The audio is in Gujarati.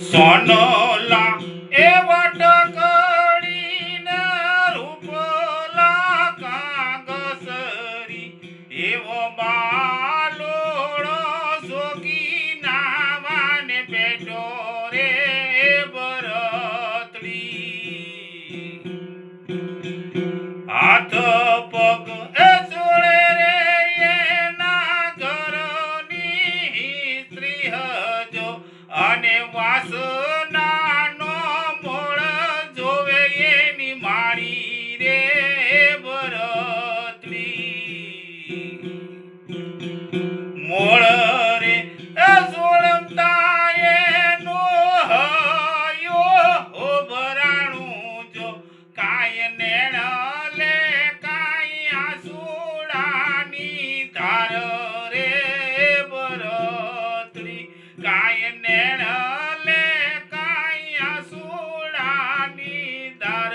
સોનલા એ વટકડીને રૂપલા કાગસરી એવો બાલોડો સોગી નાવાને બેઠો રે ભરતડી હાથ પગ એ જોડે રે એના ઘરની સ્ત્રી હજો અને વાસનાનો મોળ જોવે એની માળી રે ભરતડી મોળ રે જોડમતા એનો હયો ભરાણું જો કાય નેણ લે કાય આસુડાની ધાર રે ભરતડી કાય નેણ લે કાય આસુડાની ધાર